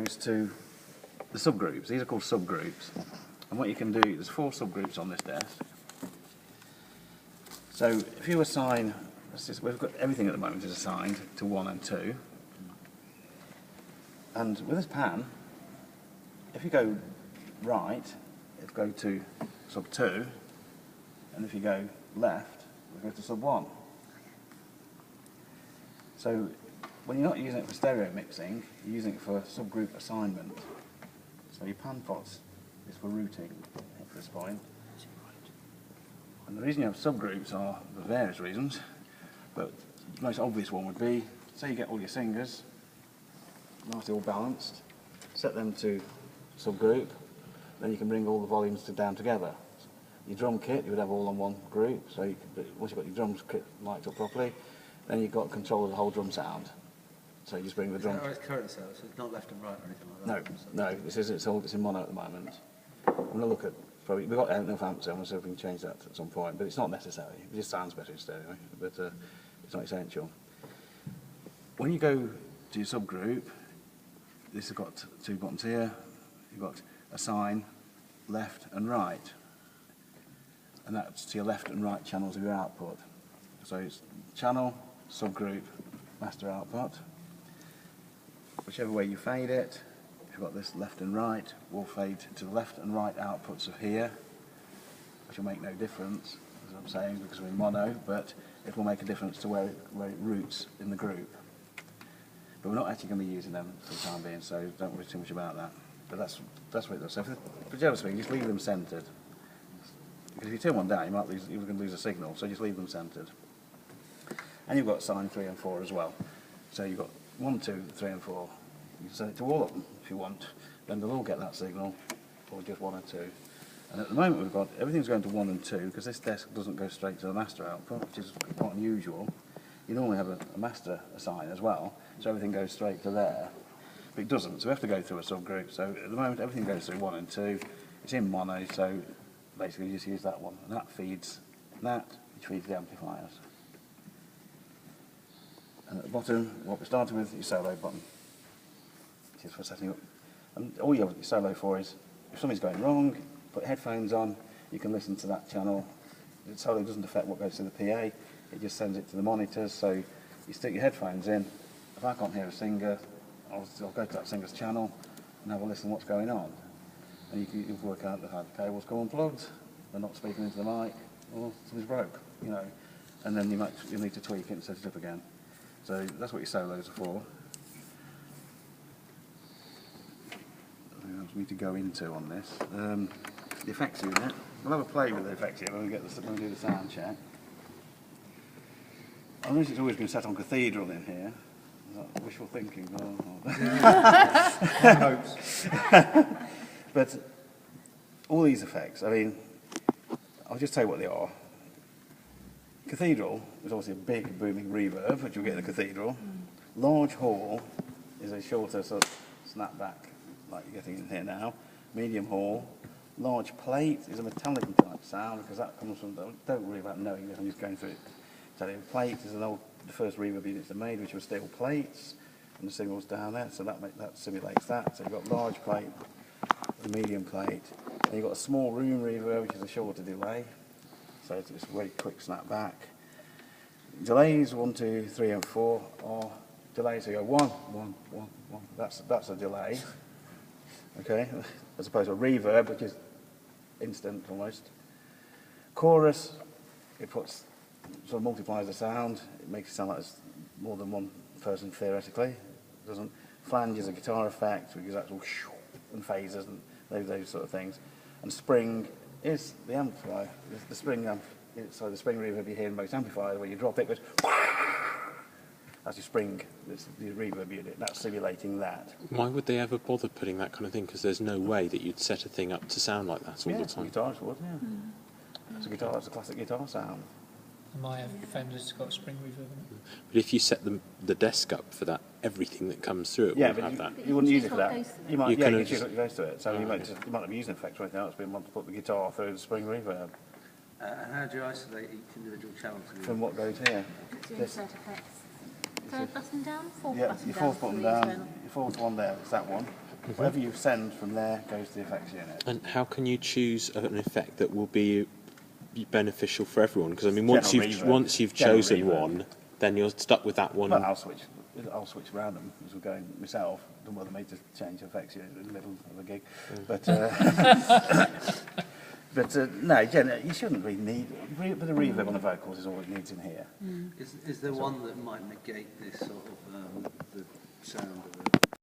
goes to the subgroups. These are called subgroups. And what you can do, there's 4 subgroups on this desk. So if you assign, we've got everything at the moment is assigned to 1 and 2. And with this pan, if you go right, it'll go to sub 2, and if you go left, it'll go to sub 1. So when you're not using it for stereo mixing, you're using it for subgroup assignment. So your pan pots is for routing at this point. And the reason you have subgroups are for various reasons, but the most obvious one would be, say you get all your singers, nicely all balanced, set them to subgroup, then you can bring all the volumes down together. Your drum kit you would have all on one group, so you could, once you've got your drum kit mic'd up properly, then you've got control of the whole drum sound. So you just bring the drum. It's current sound, so it's not left and right or anything like that. No, it's in mono at the moment. I'm going to look at, probably, we've got enough amps, so I'm going to see if we can change that at some point, but it's not necessary. It just sounds better in stereo, but it's not essential. When you go to your subgroup, this has got 2 buttons here. You've got assign, left and right. And that's to your left and right channels of your output. So it's channel, subgroup, master output. Whichever way you fade it, if you've got this left and right, will fade to the left and right outputs of here, which will make no difference, as I'm saying, because we're in mono, but it will make a difference to where it routes in the group. But we're not actually going to be using them for the time being, so don't worry too much about that. But that's what it does. So for general speaking, just leave them centred. Because if you turn one down, you're going to lose a signal, so just leave them centred. And you've got sign 3 and 4 as well. So you've got 1, 2, 3 and 4. You can set it to all of them if you want. Then they'll all get that signal, or just 1 and 2. And at the moment we've got, everything's going to 1 and 2, because this desk doesn't go straight to the master output, which is quite unusual. You normally have a master assign as well, so everything goes straight to there. But it doesn't, so we have to go through a subgroup. So at the moment everything goes through 1 and 2. It's in mono, so basically you just use that one. And that feeds that, which feeds the amplifiers. And at the bottom, what we're starting with, your solo button, which is for setting up. And all you have your solo for is, if something's going wrong, put headphones on, you can listen to that channel. The solo doesn't affect what goes to the PA, it just sends it to the monitors, so you stick your headphones in. If I can't hear a singer, I'll go to that singer's channel and have a listen to what's going on. And you can work out that the cables come unplugged, they're not speaking into the mic, or something's broke, you know. And then you'll need to tweak it and set it up again. So that's what your solos are for. I need to go into on this. The effects unit. We'll have a play with the effects unit when we do the sound check. I notice it's always been set on cathedral in here. Is that wishful thinking? Hopes. But all these effects, I mean, I'll just tell you what they are. Cathedral is obviously a big booming reverb, which you'll get in the cathedral. Large hall is a shorter sort of snapback, like you're getting in here now. Medium hall. Large plate is a metallic type sound, because that comes from, don't worry about knowing this, I'm just going through it. So the plate is the first reverb units are made, which were steel plates, and the signal's down there, so that simulates that. So you've got large plate, the medium plate, and you've got a small room reverb, which is a shorter delay. So it's a very quick snap back. Delays 1, 2, 3 and 4 are delays, so you go 1, 1, 1, 1. That's a delay. Okay, as opposed to a reverb, which is instant almost. Chorus, it sort of multiplies the sound. It makes it sound like there's more than one person theoretically. It doesn't. Flange is a guitar effect, which is actual and phases and those sort of things. And spring is the amplifier. The spring reverb you hear in most amplifiers, where you drop it, goes. That's your spring, it's the reverb unit, that's simulating that. Why would they ever bother putting that kind of thing? Because there's no way that you'd set a thing up to sound like that all the time. Guitarists would, yeah. It's a classic guitar sound. My Fender's got spring reverb in it. But if you set the desk up for that, everything that comes through it will have that. You wouldn't use it for that. You might, you can choose what goes to it. So you might not be using effects or anything else, but you want to put the guitar through the spring reverb. And how do you isolate each individual channel? From what goes here? Third button down? Fourth Yeah, button your down. fourth button down, your fourth one there, it's that one. Whatever you send from there goes to the effects unit. And how can you choose an effect that will be beneficial for everyone? Because I mean, once General you've reverb. chosen General reverb. one, then you're stuck with that one. But I'll switch around them as we're going myself. Don't bother me to change effects unit in the middle of a gig. But no, you shouldn't really need. A bit of reverb on the vocals is all it needs in here. Is there one that might negate this sort of the sound of